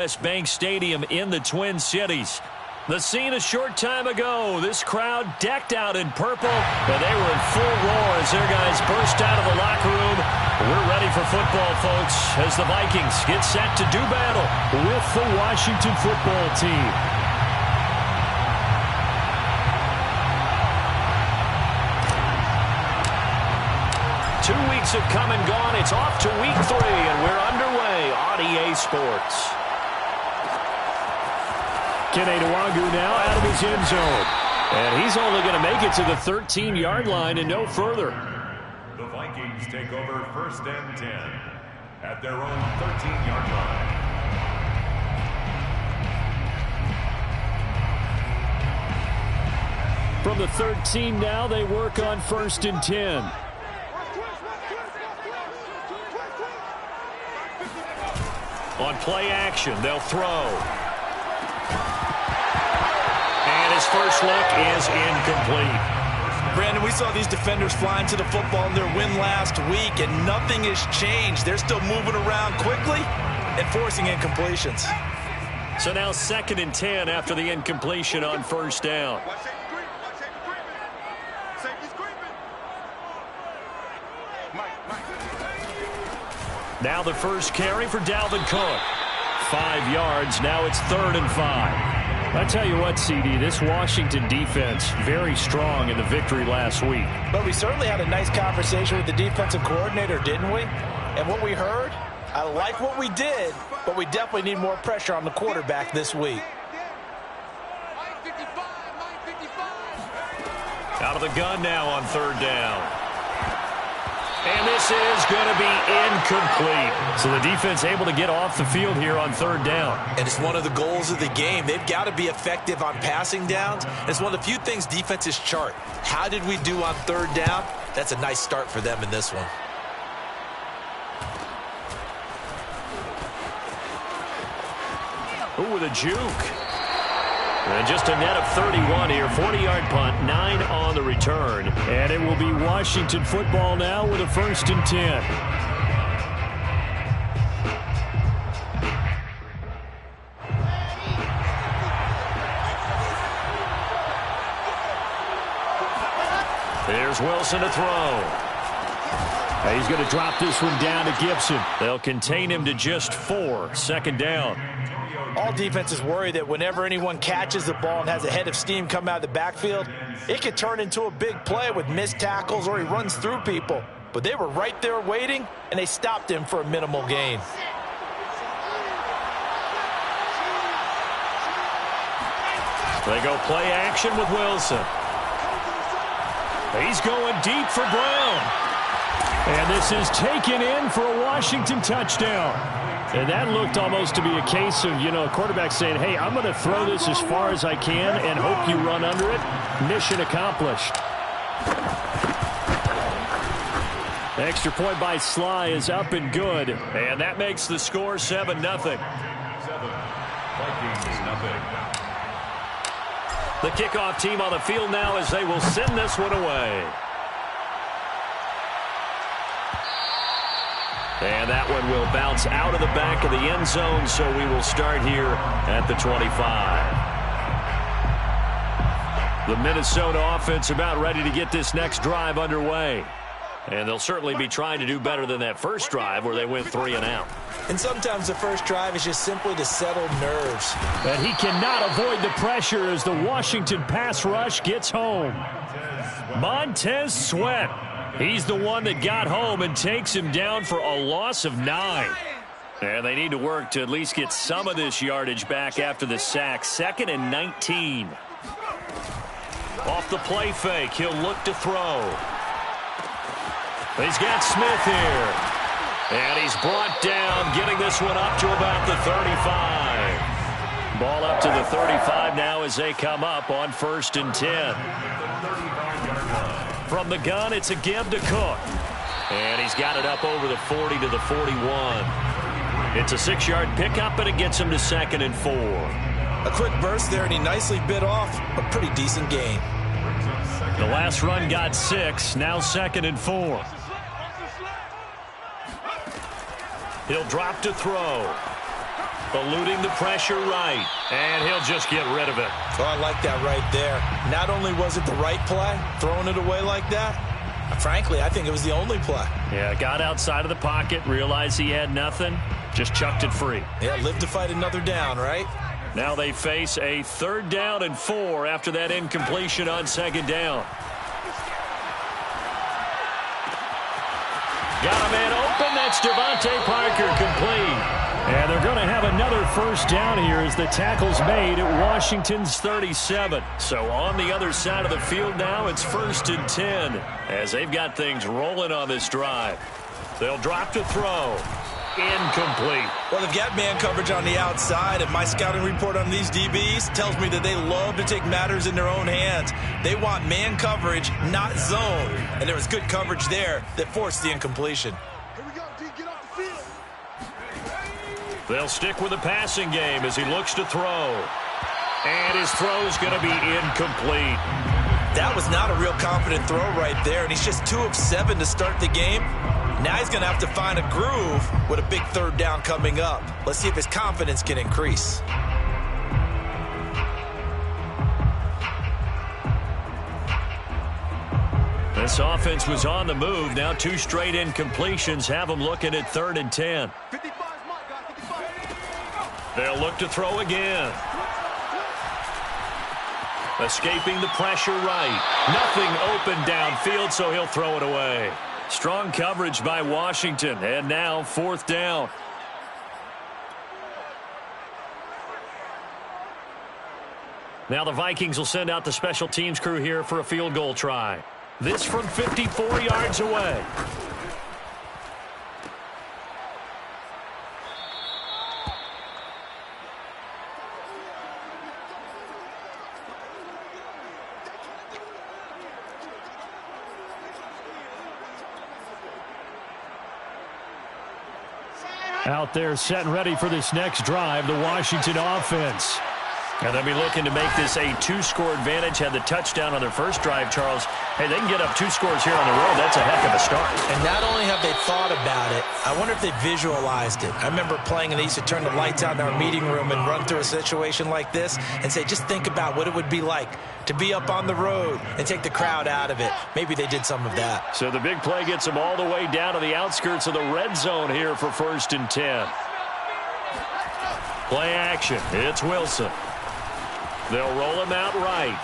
Bank Stadium in the Twin Cities. The scene a short time ago. This crowd decked out in purple, and they were in full roar as their guys burst out of the locker room. We're ready for football, folks, as the Vikings get set to do battle with the Washington football team. Two weeks have come and gone. It's off to week 3, and we're underway on EA Sports. Kene Nwagu now out of his end zone. And he's only going to make it to the 13-yard line and no further. The Vikings take over 1st and 10 at their own 13-yard line. From the 13 now, they work on 1st and 10. On play action, they'll throw. And his first look is incomplete. Brandon, we saw these defenders flying to the football in their win last week, and nothing has changed. They're still moving around quickly and forcing incompletions. So now 2nd and 10 after the incompletion on 1st down. Now the first carry for Dalvin Cook. 5 yards. Now it's 3rd and 5. I tell you what, CD, this Washington defense, very strong in the victory last week. But we certainly had a nice conversation with the defensive coordinator, didn't we? And what we heard, I like what we did, but we definitely need more pressure on the quarterback this week. Out of the gun now on 3rd down. And this is going to be incomplete. So the defense able to get off the field here on 3rd down. And it's one of the goals of the game. They've got to be effective on passing downs. It's one of the few things defenses chart. How did we do on 3rd down? That's a nice start for them in this one. Ooh, with a juke. And just a net of 31 here. 40-yard punt, 9 on the return. And it will be Washington football now with a 1st and 10. There's Wilson to throw. He's going to drop this one down to Gibson. They'll contain him to just 4. 2nd down. All defenses worry that whenever anyone catches the ball and has a head of steam come out of the backfield, it could turn into a big play with missed tackles or he runs through people. But they were right there waiting, and they stopped him for a minimal gain. They go play action with Wilson. He's going deep for Brown. And this is taken in for a Washington touchdown. And that looked almost to be a case of, a quarterback saying, hey, I'm going to throw this as far as I can and hope you run under it. Mission accomplished. The extra point by Sly is up and good. And that makes the score 7-0. 7. Vikings, nothing. The kickoff team on the field now as they will send this one away. And that one will bounce out of the back of the end zone, so we will start here at the 25. The Minnesota offense about ready to get this next drive underway. And they'll certainly be trying to do better than that first drive where they went 3 and out. And sometimes the first drive is just simply to settle nerves. And he cannot avoid the pressure as the Washington pass rush gets home. Montez Sweat. He's the one that got home and takes him down for a loss of 9. And they need to work to at least get some of this yardage back after the sack. 2nd and 19. Off the play fake, he'll look to throw. He's got Smith here. And he's brought down, getting this one up to about the 35. Ball up to the 35 now as they come up on 1st and 10. From the gun, it's a give to Cook. And he's got it up over the 40 to the 41. It's a 6-yard pickup, and it gets him to 2nd and 4. A quick burst there, and he nicely bit off a pretty decent gain. The last run got 6, now 2nd and 4. He'll drop to throw. eluding the pressure right. And he'll just get rid of it. Oh, I like that right there. Not only was it the right play, throwing it away like that, frankly, I think it was the only play. Yeah, got outside of the pocket, realized he had nothing, just chucked it free. Yeah, live to fight another down, right? Now they face a 3rd down and 4 after that incompletion on 2nd down. Got a man open. That's Devontae Parker, complete. And they're going to have another 1st down here as the tackle's made at Washington's 37. So on the other side of the field now, it's 1st and 10 as they've got things rolling on this drive. They'll drop to throw. Incomplete. Well, they've got man coverage on the outside, and my scouting report on these DBs tells me that they love to take matters in their own hands. They want man coverage, not zone. And there was good coverage there that forced the incompletion. Here we go, D. Get off the field. They'll stick with the passing game as he looks to throw. And his throw's going to be incomplete. That was not a real confident throw right there, and he's just 2 of 7 to start the game. Now he's going to have to find a groove with a big 3rd down coming up. Let's see if his confidence can increase. This offense was on the move. Now 2 straight incompletions have them looking at 3rd and 10. 55 mark, guys, 55. They'll look to throw again. Escaping the pressure right. Nothing open downfield, so he'll throw it away. Strong coverage by Washington, and now 4th down. Now the Vikings will send out the special teams crew here for a field goal try. This from 54 yards away. Out there set and ready for this next drive, the Washington offense. And they'll be looking to make this a 2-score advantage. Had the touchdown on their first drive, Charles. Hey, they can get up 2 scores here on the road. That's a heck of a start. And not only have they thought about it, I wonder if they visualized it. I remember playing, and they used to turn the lights out in our meeting room and run through a situation like this and say, just think about what it would be like to be up on the road and take the crowd out of it. Maybe they did some of that. So the big play gets them all the way down to the outskirts of the red zone here for 1st and 10. Play action. It's Wilson. They'll roll him out right.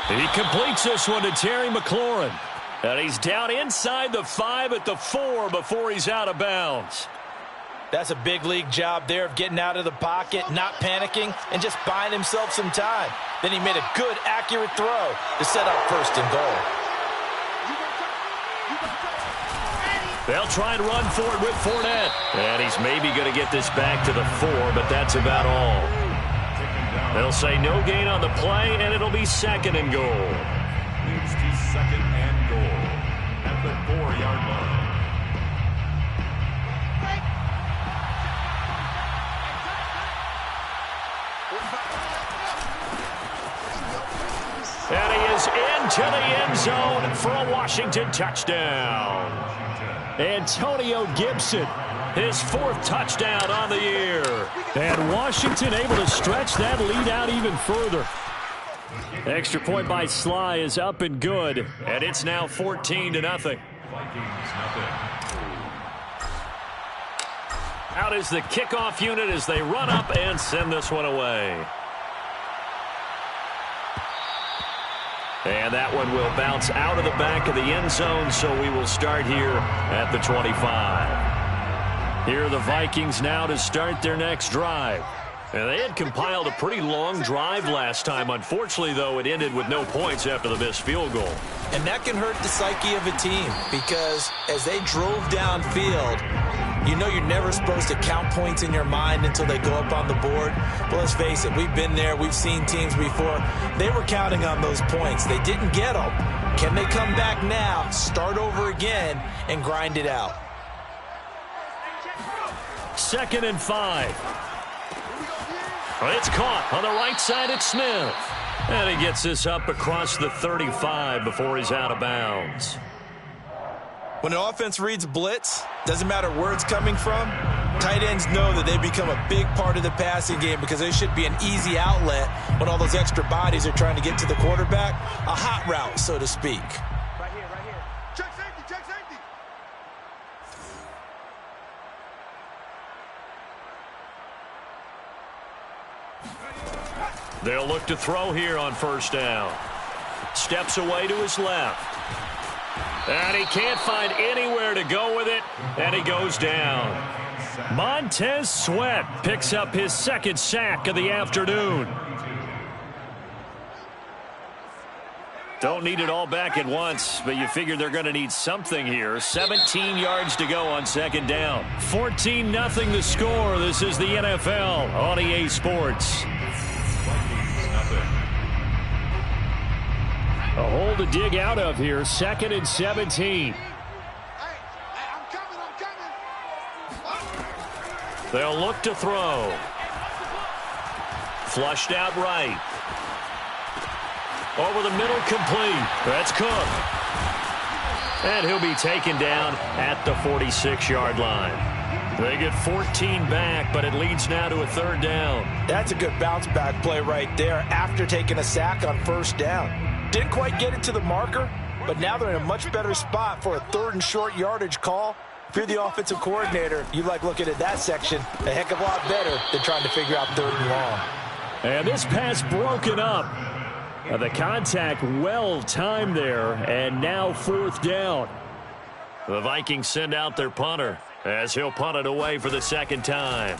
He completes this one to Terry McLaurin. And he's down inside the 5 at the 4 before he's out of bounds. That's a big league job there of getting out of the pocket, not panicking, and just buying himself some time. Then he made a good, accurate throw to set up 1st and goal. They'll try and run for it with Fournette. And he's maybe going to get this back to the 4, but that's about all. They'll say no gain on the play, and it'll be 2nd and goal. Moves to 2nd and goal at the 4-yard line. And he is into the end zone for a Washington touchdown. Antonio Gibson, his 4th touchdown on the year. And Washington able to stretch that lead out even further. Extra point by Sly is up and good, and it's now 14-0. Vikings, nothing. Out is the kickoff unit as they run up and send this one away. And that one will bounce out of the back of the end zone, so we will start here at the 25. Here are the Vikings now to start their next drive. And they had compiled a pretty long drive last time. Unfortunately, though, it ended with no points after the missed field goal. And that can hurt the psyche of a team because as they drove downfield, you know you're never supposed to count points in your mind until they go up on the board. But let's face it, we've been there. We've seen teams before. They were counting on those points. They didn't get them. Can they come back now, start over again, and grind it out? 2nd and 5. It's caught on the right side at Smith. And he gets this up across the 35 before he's out of bounds. When an offense reads blitz, doesn't matter where it's coming from, Tight ends know that they become a big part of the passing game because they should be an easy outlet when all those extra bodies are trying to get to the quarterback. A hot route, so to speak. Right here, right here. Check safety, check safety. They'll look to throw here on first down. Steps away to his left. And he can't find anywhere to go with it, and he goes down. Montez Sweat picks up his second sack of the afternoon. Don't need it all back at once, but you figure they're going to need something here. 17 yards to go on second down. 14-0 the score. This is the NFL on EA Sports. A hole to dig out of here. 2nd and 17. Hey, I'm coming. They'll look to throw. Flushed out right. Over the middle, complete. That's Cook. And he'll be taken down at the 46-yard line. They get 14 back, but it leads now to a 3rd down. That's a good bounce-back play right there after taking a sack on first down. Didn't quite get it to the marker, but now they're in a much better spot for a 3rd and short yardage call. If you're the offensive coordinator, you like looking at that section a heck of a lot better than trying to figure out 3rd and long. And this pass broken up. The contact well timed there, and now 4th down. The Vikings send out their punter as he'll punt it away for the 2nd time.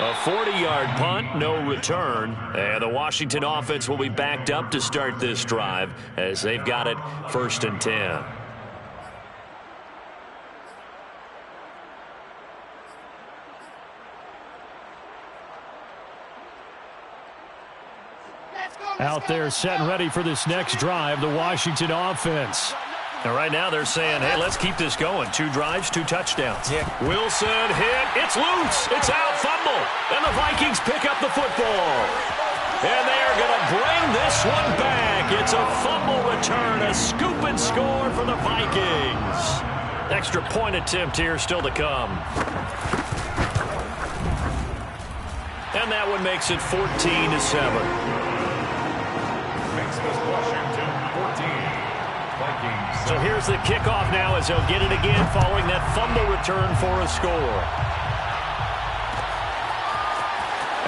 A 40-yard punt, no return. And the Washington offense will be backed up to start this drive as they've got it 1st and 10. Out there set and ready for this next drive, the Washington offense. And right now they're saying, hey, let's keep this going. 2 drives, 2 touchdowns. Yeah. Wilson hit. It's loose. It's out. Fumble. And the Vikings pick up the football. And they are going to bring this one back. It's a fumble return. A scoop and score for the Vikings. Extra point attempt here still to come. And that one makes it 14-7. Makes this Washington 14. Vikings. So here's the kickoff now as they'll get it again following that fumble return for a score.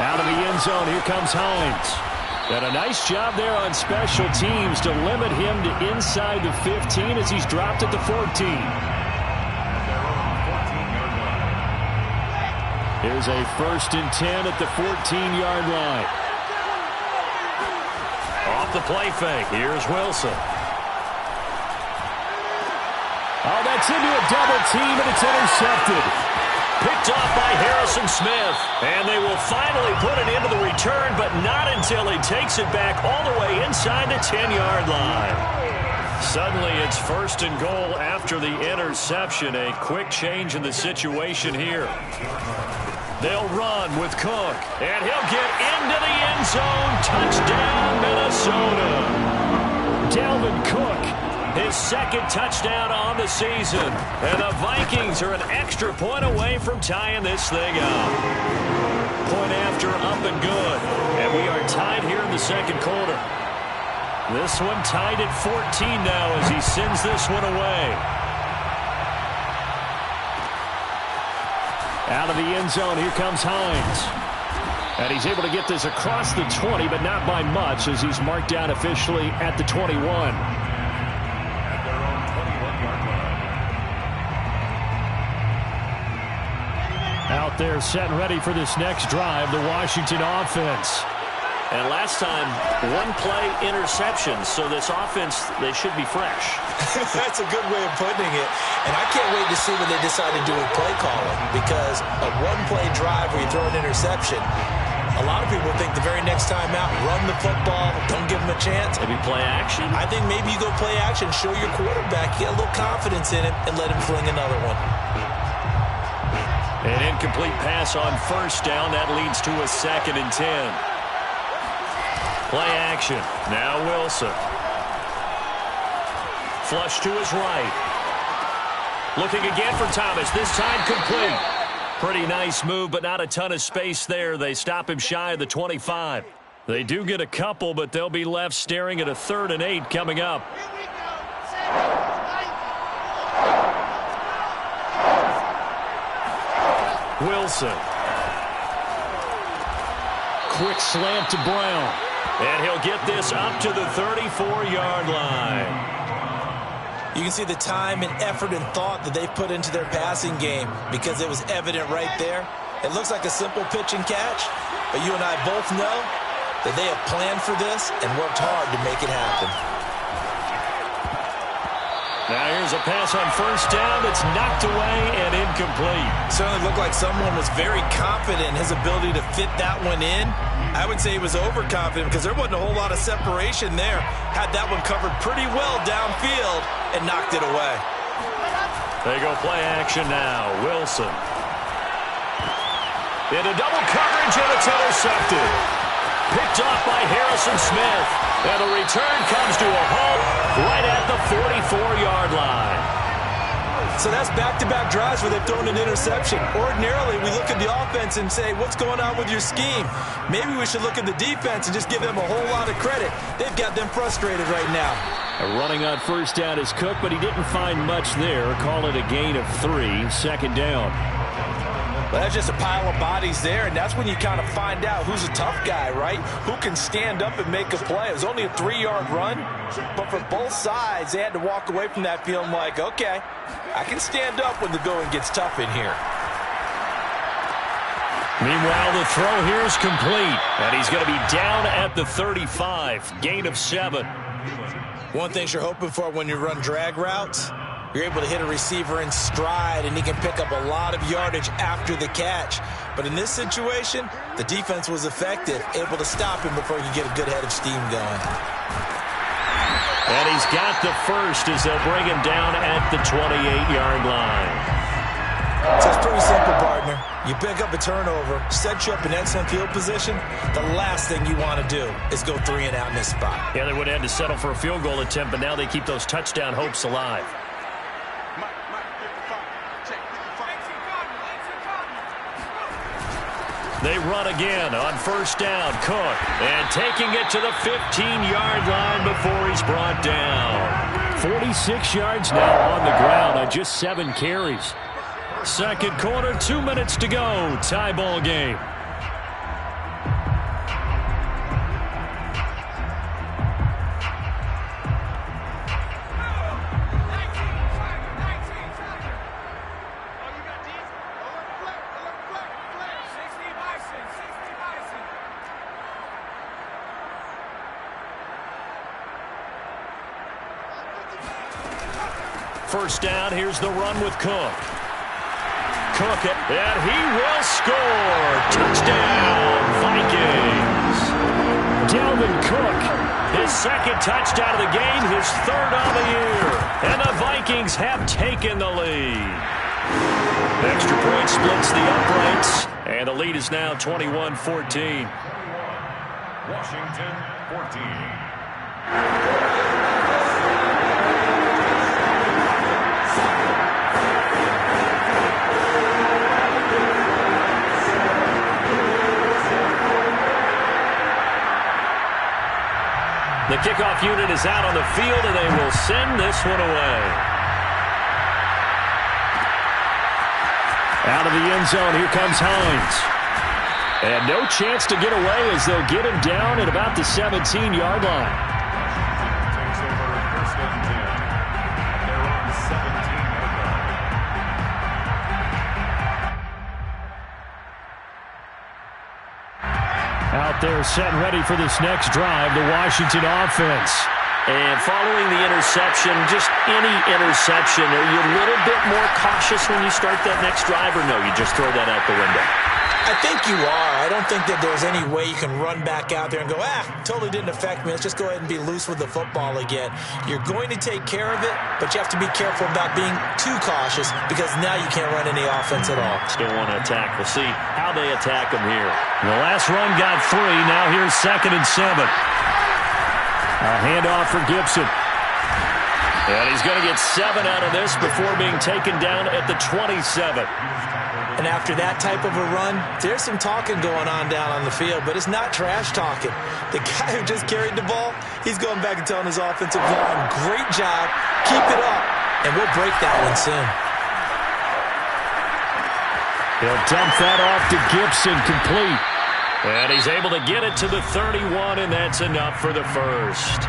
Out of the end zone, here comes Hines. And a nice job there on special teams to limit him to inside the 15 as he's dropped at the 14. Here's a 1st and 10 at the 14-yard line. Off the play fake. Here's Wilson. Oh, that's into a double team, and it's intercepted. Picked off by Harrison Smith. And they will finally put it into the return, but not until he takes it back all the way inside the 10-yard line. Suddenly, it's 1st and goal after the interception. A quick change in the situation here. They'll run with Cook, and he'll get into the end zone. Touchdown, Minnesota. Dalvin Cook, his 2nd touchdown on the season. And the Vikings are an extra point away from tying this thing up. Point after, up and good. And we are tied here in the 2nd quarter. This one tied at 14 now as he sends this one away. Out of the end zone, here comes Hines. And he's able to get this across the 20, but not by much as he's marked down officially at the 21. At their own 21-yard line. Out there set and ready for this next drive, the Washington offense. And last time, 1-play interception, so this offense, they should be fresh. That's a good way of putting it. And I can't wait to see what they decide to do with play calling, because a 1-play drive where you throw an interception, a lot of people think the very next time out, run the football, don't give them a chance. Maybe play action? I think maybe you go play action, show your quarterback, get a little confidence in him, and let him fling another one. An incomplete pass on first down. That leads to a 2nd and 10. Play action. Now Wilson. Flush to his right. Looking again for Thomas. This time complete. Pretty nice move, but not a ton of space there. They stop him shy of the 25. They do get a couple, but they'll be left staring at a 3rd and 8 coming up. Wilson. Quick slant to Brown. And he'll get this up to the 34-yard line. You can see the time and effort and thought that they put into their passing game because it was evident right there. It looks like a simple pitch and catch, but you and I both know that they have planned for this and worked hard to make it happen. Now here's a pass on 1st down that's knocked away and incomplete. Certainly looked like someone was very confident in his ability to fit that one in. I would say he was overconfident because there wasn't a whole lot of separation there. Had that one covered pretty well downfield and knocked it away. They go play action now. Wilson. Into double coverage, and it's intercepted. Picked off by Harrison Smith. And the return comes to a halt right at the 44-yard line. So that's back-to-back drives where they've thrown an interception. Ordinarily, we look at the offense and say, what's going on with your scheme? Maybe we should look at the defense and just give them a whole lot of credit. They've got them frustrated right now. Running on 1st down is Cook, but he didn't find much there. Call it a gain of 3, 2nd down. Well, that's just a pile of bodies there, and that's when you kind of find out who's a tough guy, right? Who can stand up and make a play. It was only a 3-yard run, but for both sides, they had to walk away from that feeling like, okay, I can stand up when the going gets tough in here. Meanwhile, the throw here is complete, and he's going to be down at the 35, gain of 7. One thing you're hoping for when you run drag routes, you're able to hit a receiver in stride, and he can pick up a lot of yardage after the catch. But in this situation, the defense was effective, able to stop him before he could get a good head of steam going. And he's got the first as they'll bring him down at the 28-yard line. So it's pretty simple, partner. You pick up a turnover, set you up in excellent field position. The last thing you want to do is go 3 and out in this spot. Yeah, they would have had to settle for a field goal attempt, but now they keep those touchdown hopes alive. They run again on 1st down. Cook, and taking it to the 15-yard line before he's brought down. 46 yards now on the ground on just 7 carries. 2nd quarter, 2 minutes to go. Tie ball game. First down, here's the run with Cook. Cook, and he will score. Touchdown, Vikings. Dalvin Cook, his 2nd touchdown of the game, his 3rd on the year. And the Vikings have taken the lead. Extra point splits the uprights, and the lead is now 21-14. Washington, 14. The kickoff unit is out on the field, and they will send this one away. Out of the end zone, here comes Hines. And no chance to get away as they'll get him down at about the 17-yard line. Takes over 1st and 10. They're on 17-yard line. Out there set and ready for this next drive, the Washington offense. And following the interception, just any interception, are you a little bit more cautious when you start that next drive, or no, you just throw that out the window? I think you are. I don't think that there's any way you can run back out there and go, totally didn't affect me. Let's just go ahead and be loose with the football again. You're going to take care of it, but you have to be careful about being too cautious because now you can't run any offense at all. Still want to attack. We'll see how they attack them here. The last run got 3. Now here's 2nd and 7. A handoff for Gibson. And he's going to get 7 out of this before being taken down at the 27. And after that type of a run, there's some talking going on down on the field, but it's not trash talking. The guy who just carried the ball, he's going back and telling his offensive line, great job, keep it up, and we'll break that one soon. He'll dump that off to Gibson, complete. And he's able to get it to the 31, and that's enough for the first.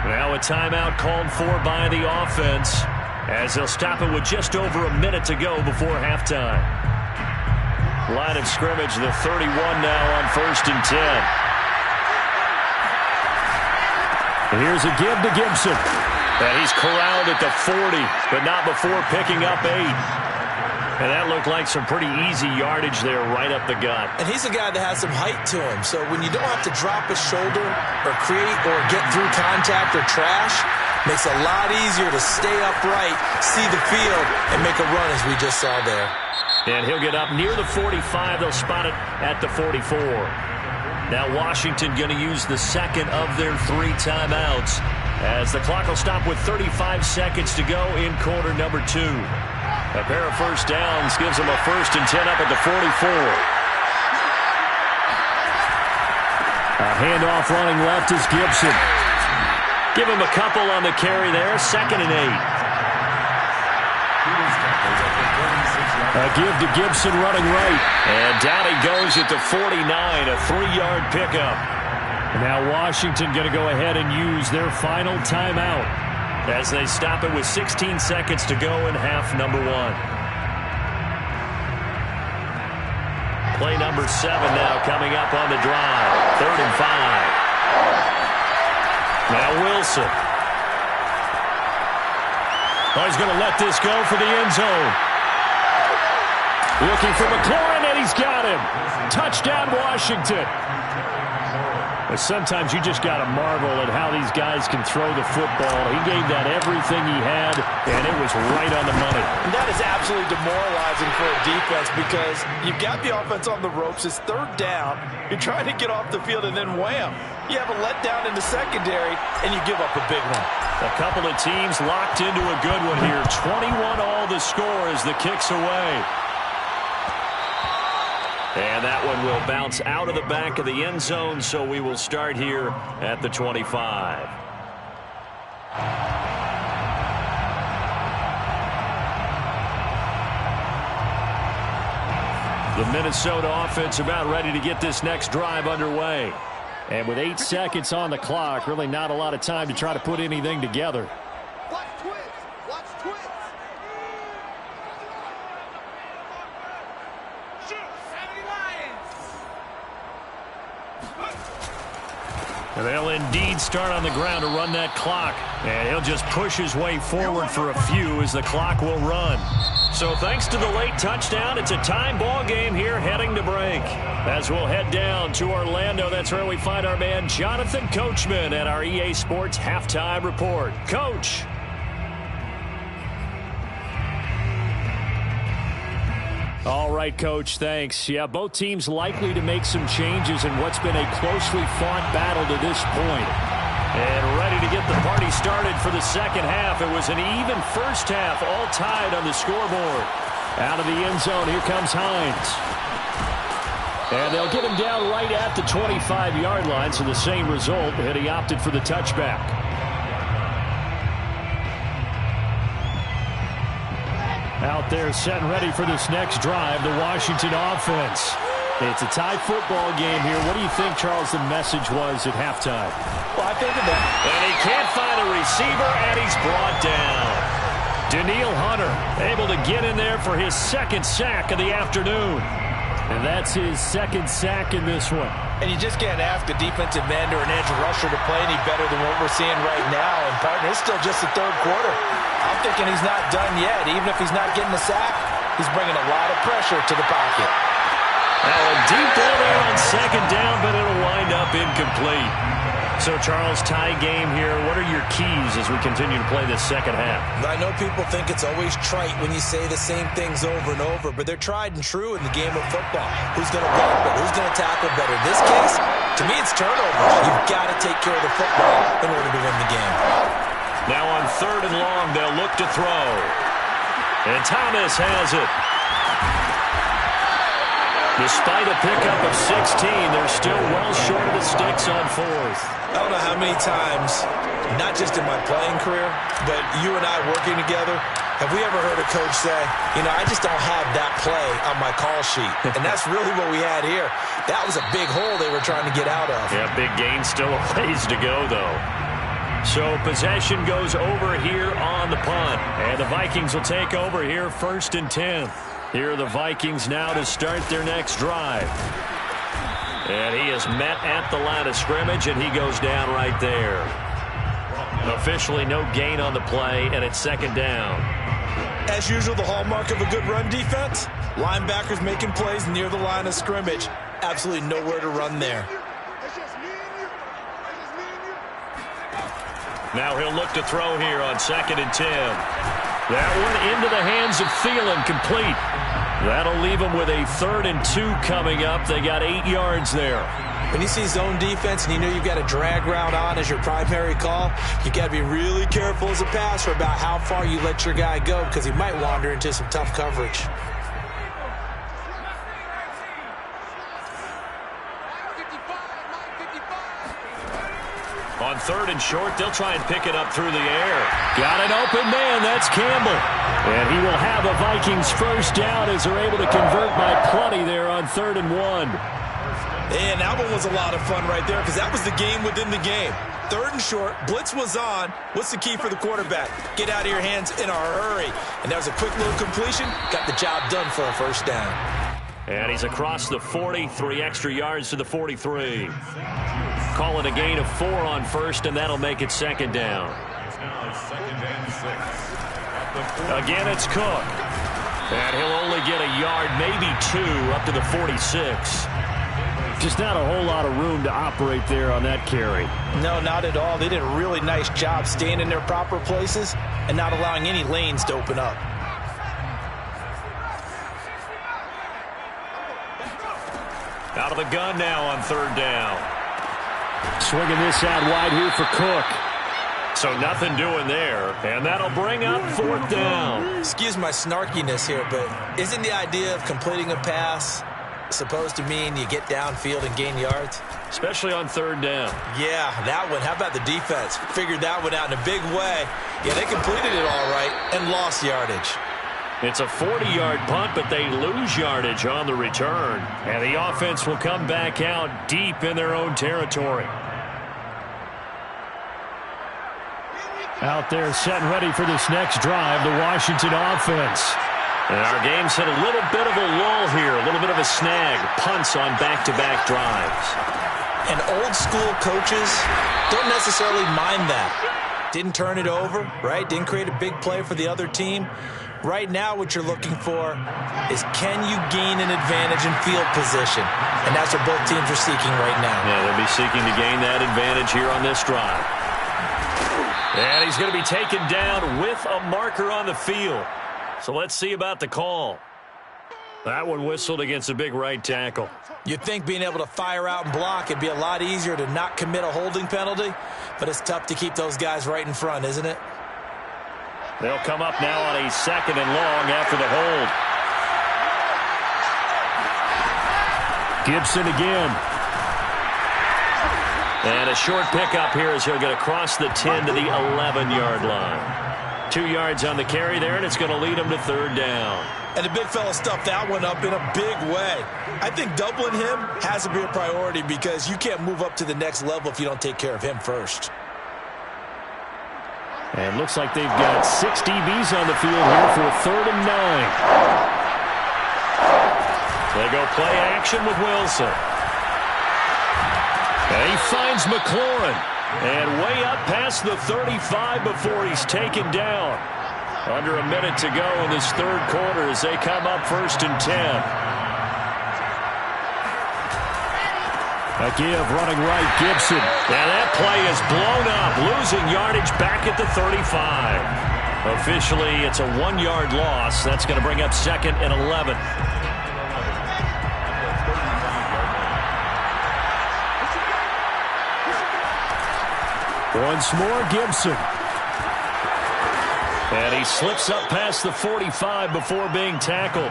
Now a timeout called for by the offense, as they'll stop it with just over a minute to go before halftime. Line of scrimmage, the 31 now on 1st and 10. And here's a give to Gibson. And he's corralled at the 40, but not before picking up 8. And that looked like some pretty easy yardage there right up the gut. And he's a guy that has some height to him, so when you don't have to drop a shoulder or create or get through contact or trash, makes it a lot easier to stay upright, see the field, and make a run as we just saw there. And he'll get up near the 45. They'll spot it at the 44. Now Washington going to use the second of their 3 timeouts as the clock will stop with 35 seconds to go in quarter number 2. A pair of first downs gives them a 1st and 10 up at the 44. A handoff running left is Gibson. Give him a couple on the carry there. 2nd and 8. A give to Gibson running right. And down he goes at the 49. A 3-yard pickup. And now Washington going to go ahead and use their final timeout as they stop it with 16 seconds to go in half number 1. Play number 7 now coming up on the drive. 3rd and 5. Now Wilson. Oh, he's going to let this go for the end zone. Looking for McLaurin, and he's got him. Touchdown, Washington. But sometimes you just got to marvel at how these guys can throw the football. He gave that everything he had, and it was right on the money. And that is absolutely demoralizing for a defense because you've got the offense on the ropes. It's 3rd down. You're trying to get off the field, and then wham. You have a letdown in the secondary, and you give up a big one. A couple of teams locked into a good one here. 21 all the score as the kick's away. And that one will bounce out of the back of the end zone, so we will start here at the 25. The Minnesota offense about ready to get this next drive underway. And with 8 seconds on the clock, really not a lot of time to try to put anything together. Watch twins. Watch twins. And they'll indeed start on the ground to run that clock. And he'll just push his way forward for a few as the clock will run. So thanks to the late touchdown, it's a time ball game here heading to break. As we'll head down to Orlando, that's where we find our man Jonathan Coachman at our EA Sports Halftime Report. Coach. All right, Coach, thanks. Yeah, both teams likely to make some changes in what's been a closely fought battle to this point. And ready to get the party started for the second half. It was an even first half, all tied on the scoreboard. Out of the end zone, here comes Hines. And they'll get him down right at the 25-yard line, so the same result, and he opted for the touchback. Out there set and ready for this next drive, the Washington offense. It's a tie football game here. What do you think, Charles, the message was at halftime? Well, I think of that. And he can't find a receiver, and he's brought down. Danielle Hunter able to get in there for his 2nd sack of the afternoon. And that's his 2nd sack in this one. And you just can't ask a defensive end or an edge rusher to play any better than what we're seeing right now. And, partner, it's still just the 3rd quarter. I'm thinking he's not done yet. Even if he's not getting the sack, he's bringing a lot of pressure to the pocket. Now a deep ball there on second down, but it'll wind up incomplete. So, Charles, tie game here. What are your keys as we continue to play this second half? I know people think it's always trite when you say the same things over and over, but they're tried and true in the game of football. Who's going to block better? Who's going to tackle better? In this case, to me, it's turnovers. You've got to take care of the football in order to win the game. Now on third and long, they'll look to throw. And Thomas has it. Despite a pickup of 16, they're still well short of the sticks on fourth. I don't know how many times, not just in my playing career, but you and I working together, have we ever heard a coach say, you know, I just don't have that play on my call sheet. And that's really what we had here. That was a big hole they were trying to get out of. Yeah, big gain, still a ways to go, though. So possession goes over here on the punt. And the Vikings will take over here 1st and 10. Here are the Vikings now to start their next drive. And he is met at the line of scrimmage, and he goes down right there. Officially no gain on the play, and it's second down. As usual, the hallmark of a good run defense, linebackers making plays near the line of scrimmage. Absolutely nowhere to run there. Now he'll look to throw here on 2nd and 10. That one into the hands of Thielen, complete. That'll leave them with a 3rd and 2 coming up. They got 8 yards there. When you see zone defense and you know you've got a drag route on as your primary call, you got to be really careful as a passer about how far you let your guy go because he might wander into some tough coverage. On 3rd and short, they'll try and pick it up through the air. Got an open man. That's Campbell. And he will have a Vikings first down as they're able to convert by plenty there on 3rd and 1. And that one was a lot of fun right there because that was the game within the game. 3rd and short, blitz was on. What's the key for the quarterback? Get out of your hands in a hurry. And that was a quick little completion. Got the job done for a first down. And he's across the 40, 3 extra yards to the 43. Call it a gain of 4 on 1st, and that'll make it 2nd down. Again, it's Cook. And he'll only get a yard, maybe 2, up to the 46. Just not a whole lot of room to operate there on that carry. No, not at all. They did a really nice job staying in their proper places and not allowing any lanes to open up. Out of the gun now on 3rd down. Swinging this out wide here for Cook. So nothing doing there. And that'll bring up 4th down. Excuse my snarkiness here, but isn't the idea of completing a pass supposed to mean you get downfield and gain yards? Especially on 3rd down. Yeah, that one. How about the defense? Figured that one out in a big way. Yeah, they completed it all right and lost yardage. It's a 40-yard punt, but they lose yardage on the return. And the offense will come back out deep in their own territory. Out there set and ready for this next drive, the Washington offense. And our game's hit a little bit of a lull here, a little bit of a snag. Punts on back-to-back drives. And old-school coaches don't necessarily mind that. Didn't turn it over, right? Didn't create a big play for the other team. Right now, what you're looking for is can you gain an advantage in field position? And that's what both teams are seeking right now. Yeah, they'll be seeking to gain that advantage here on this drive. And he's going to be taken down with a marker on the field. So let's see about the call. That one whistled against a big right tackle. You'd think being able to fire out and block, it'd be a lot easier to not commit a holding penalty, but it's tough to keep those guys right in front, isn't it? They'll come up now on a 2nd and long after the hold. Gibson again. And a short pickup here as he'll get across the 10 to the 11-yard line. 2 yards on the carry there, and it's going to lead him to 3rd down. And the big fella stuffed that one up in a big way. I think doubling him has to be a priority because you can't move up to the next level if you don't take care of him first. And looks like they've got 6 DBs on the field here for 3rd and 9. They go play action with Wilson. And he finds McLaurin. And way up past the 35 before he's taken down. Under a minute to go in this 3rd quarter as they come up 1st and 10. A give running right, Gibson. And that play is blown up, losing yardage back at the 35. Officially, it's a 1-yard loss. That's going to bring up 2nd and 11. Once more, Gibson. And he slips up past the 45 before being tackled.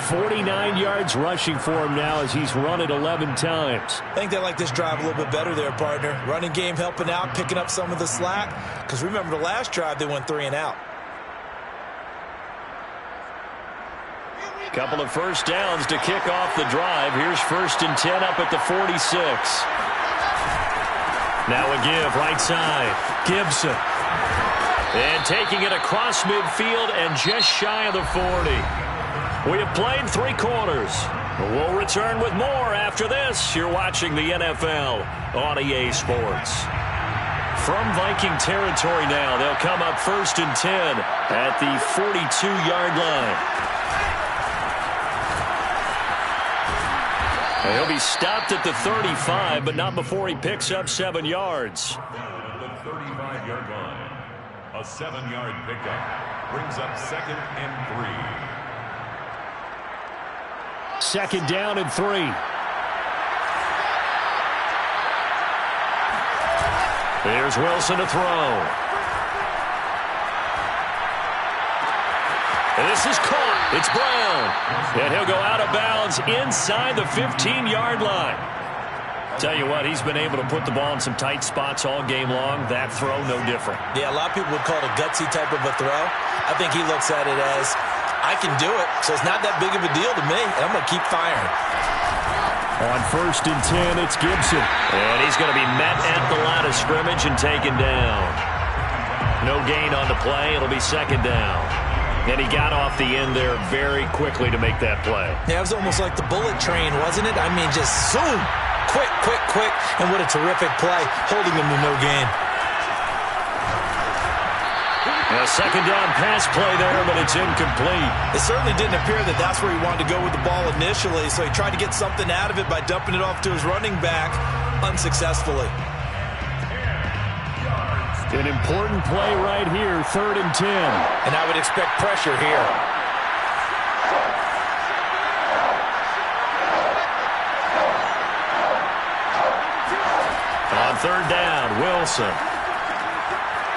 49 yards rushing for him now as he's run it 11 times. I think they like this drive a little bit better there, partner. Running game helping out, picking up some of the slack. Because remember the last drive, they went 3 and out. Couple of first downs to kick off the drive. Here's 1st and 10 up at the 46. Now a give right side. Gibson. And taking it across midfield and just shy of the 40. We have played 3 quarters. We'll return with more after this. You're watching the NFL on EA Sports. From Viking territory now, they'll come up 1st and 10 at the 42-yard line. He'll be stopped at the 35, but not before he picks up 7 yards. At the 35-yard line, a 7-yard pickup brings up 2nd and 3. 2nd down and 3. There's Wilson to throw. And this is caught. It's Brown. And he'll go out of bounds inside the 15-yard line. Tell you what, he's been able to put the ball in some tight spots all game long. That throw, no different. Yeah, a lot of people would call it a gutsy type of a throw. I think he looks at it as, I can do it, so it's not that big of a deal to me, and I'm going to keep firing. On 1st and 10, it's Gibson. And he's going to be met at the line of scrimmage and taken down. No gain on the play. It'll be 2nd down. And he got off the end there very quickly to make that play. Yeah, it was almost like the bullet train, wasn't it? I mean, just zoom. Quick, quick, quick. And what a terrific play, holding him to no gain. A 2nd down pass play there, but it's incomplete. It certainly didn't appear that that's where he wanted to go with the ball initially, so he tried to get something out of it by dumping it off to his running back unsuccessfully. An important play right here, 3rd and 10. And I would expect pressure here. On 3rd down, Wilson.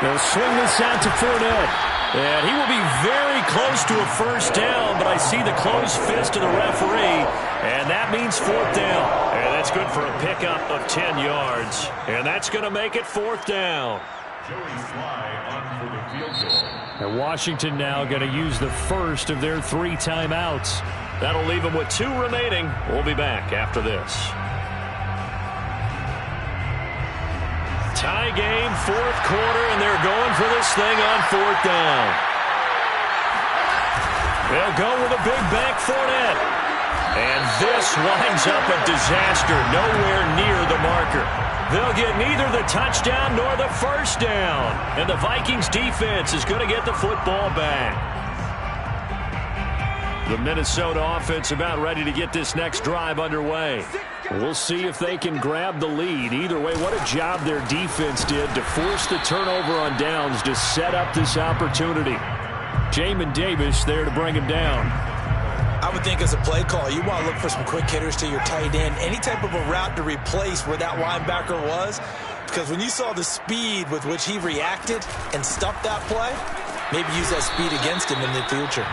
They'll swing this out to Fournette. And he will be very close to a 1st down, but I see the closed fist of the referee, and that means 4th down. And that's good for a pickup of 10 yards. And that's going to make it 4th down. And Washington now going to use the first of their 3 timeouts. That'll leave them with 2 remaining. We'll be back after this. Tie game, 4th quarter, and they're going for this thing on 4th down. They'll go with a big back Fournette. And this winds up a disaster, nowhere near the marker. They'll get neither the touchdown nor the 1st down. And the Vikings defense is going to get the football back. The Minnesota offense about ready to get this next drive underway. We'll see if they can grab the lead. Either way, what a job their defense did to force the turnover on downs to set up this opportunity. Jamin Davis there to bring him down. I would think as a play call, you want to look for some quick hitters to your tight end. Any type of a route to replace where that linebacker was. Because when you saw the speed with which he reacted and stuffed that play, maybe use that speed against him in the future.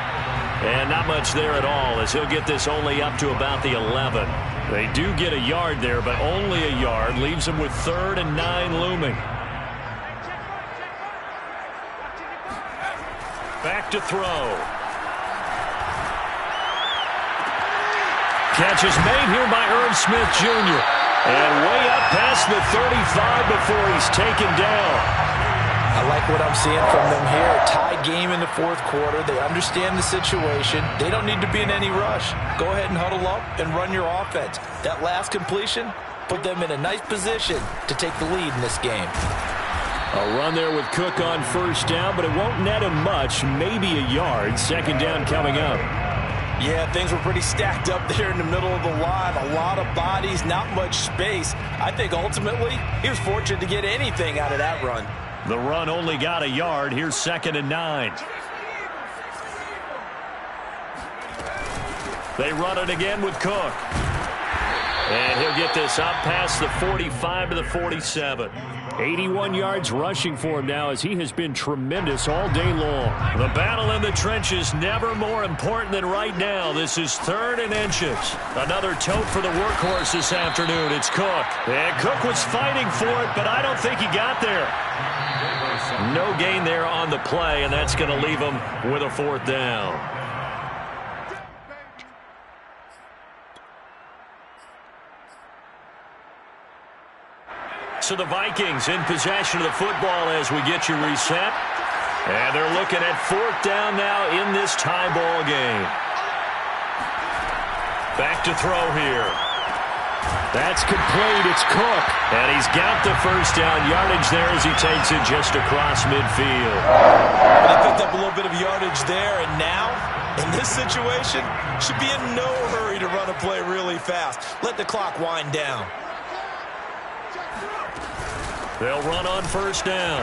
And not much there at all as he'll get this only up to about the 11. They do get a yard there, but only a yard. Leaves them with 3rd and 9 looming. Back to throw. Catch is made here by Irv Smith Jr. And way up past the 35 before he's taken down. I like what I'm seeing from them here. Tied game in the 4th quarter. They understand the situation. They don't need to be in any rush. Go ahead and huddle up and run your offense. That last completion put them in a nice position to take the lead in this game. A run there with Cook on 1st down, but it won't net him much. Maybe a yard. 2nd down coming up. Yeah, things were pretty stacked up there in the middle of the line. A lot of bodies, not much space. I think ultimately he was fortunate to get anything out of that run. The run only got a yard. Here's 2nd and 9. They run it again with Cook. And he'll get this up past the 45 to the 47. 81 yards rushing for him now as he has been tremendous all day long. The battle in the trenches never more important than right now. This is 3rd and inches. Another tote for the workhorse this afternoon. It's Cook. And Cook was fighting for it, but I don't think he got there. No gain there on the play, and that's going to leave him with a 4th down. So the Vikings in possession of the football as we get you reset. And they're looking at 4th down now in this tie ball game. Back to throw here. That's complete. It's Cook. And he's got the 1st down yardage there as he takes it just across midfield. They picked up a little bit of yardage there, and now, in this situation, should be in no hurry to run a play really fast. Let the clock wind down. They'll run on 1st down.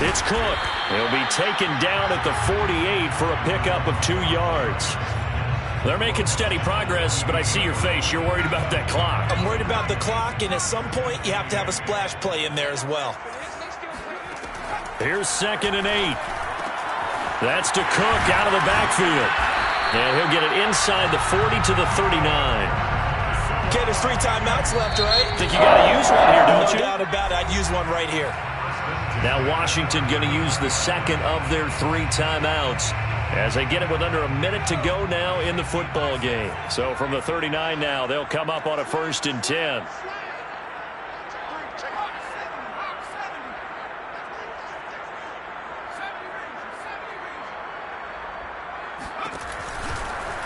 It's Cook. He'll be taken down at the 48 for a pickup of 2 yards. They're making steady progress, but I see your face. You're worried about that clock. I'm worried about the clock, and at some point, you have to have a splash play in there as well. Here's 2nd and 8. That's to Cook out of the backfield. And he'll get it inside the 40 to the 39. Okay, there's 3 timeouts left, right? Think you got to use one here, don't you? No doubt about it. I'd use one right here. Now Washington going to use the 2nd of their 3 timeouts as they get it with under a minute to go now in the football game. So from the 39 now, they'll come up on a 1st and 10.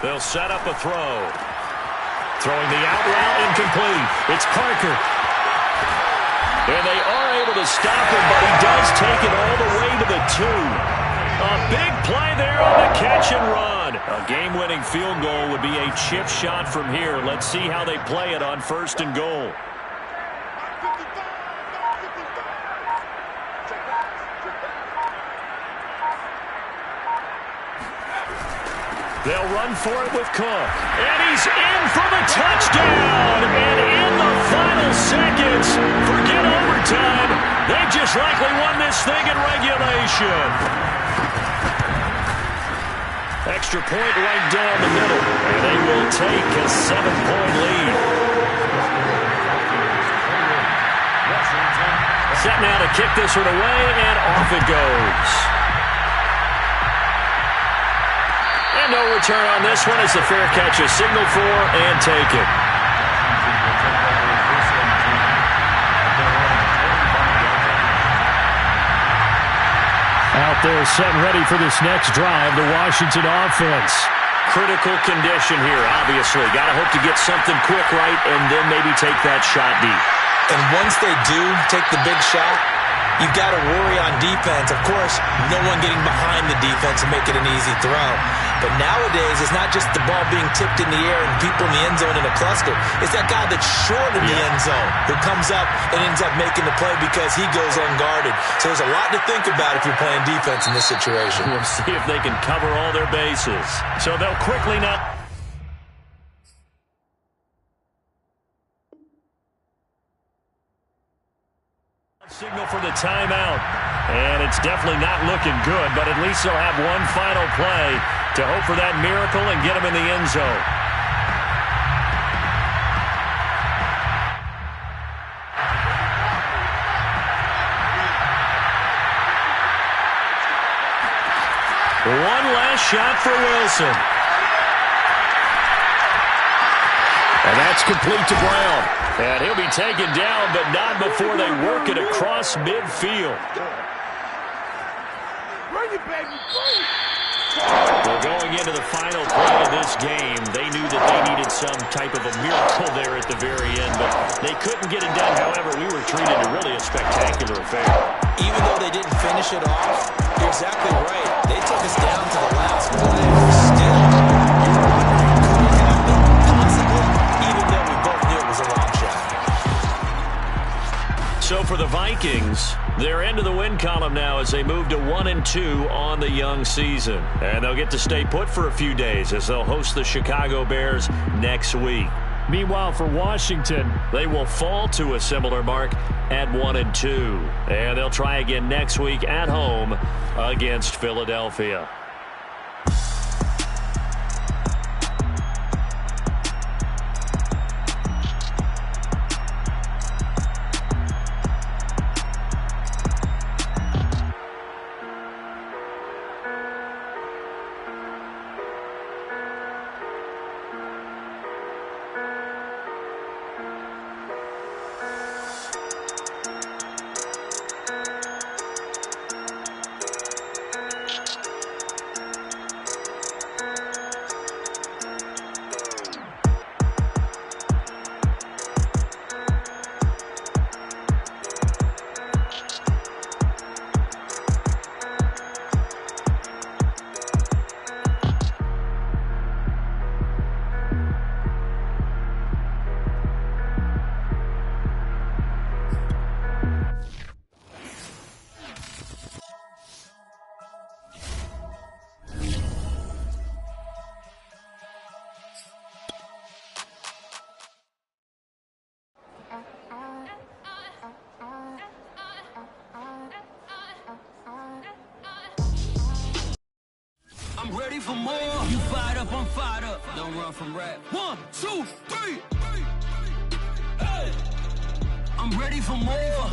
They'll set up a throw. Throwing the out route incomplete. It's Parker. And they are able to stop him, but he does take it all the way to the 2. A big play there on the catch and run. A game-winning field goal would be a chip shot from here. Let's see how they play it on 1st and goal. They'll run for it with Cook. And he's in for the touchdown. And in the final seconds, forget overtime. They just likely won this thing in regulation. Extra point right down the middle. And they will take a 7-point lead. Set now to kick this one away, and off it goes. And no return on this one as the fair catch is signaled for and taken. Out there set and ready for this next drive, the Washington offense. Critical condition here, obviously. Got to hope to get something quick right and then maybe take that shot deep. And once they do take the big shot, you've got to worry on defense. Of course, no one getting behind the defense and make it an easy throw. But nowadays, it's not just the ball being tipped in the air and people in the end zone in a cluster. It's that guy that's short in the end zone who comes up and ends up making the play because he goes unguarded. So there's a lot to think about if you're playing defense in this situation. We'll see if they can cover all their bases. So they'll quickly now... Signal for the timeout, and it's definitely not looking good, but at least they'll have one final play to hope for that miracle and get them in the end zone. One last shot for Wilson. And that's complete to Brown. And he'll be taken down, but not before they work it across midfield. Well, going into the final play of this game, they knew that they needed some type of a miracle there at the very end, but they couldn't get it done. However, we were treated to really a spectacular affair. Even though they didn't finish it off, you're exactly right. They took us down to the last play. Still, you're wondering So for the Vikings, they're into the win column now as they move to 1-2 on the young season. And they'll get to stay put for a few days as they'll host the Chicago Bears next week. Meanwhile, for Washington, they will fall to a similar mark at 1-2. And they'll try again next week at home against Philadelphia. I'm ready for more. You fired up, I'm fired up. Don't run from rap. 1, 2, 3. Hey. I'm ready for more.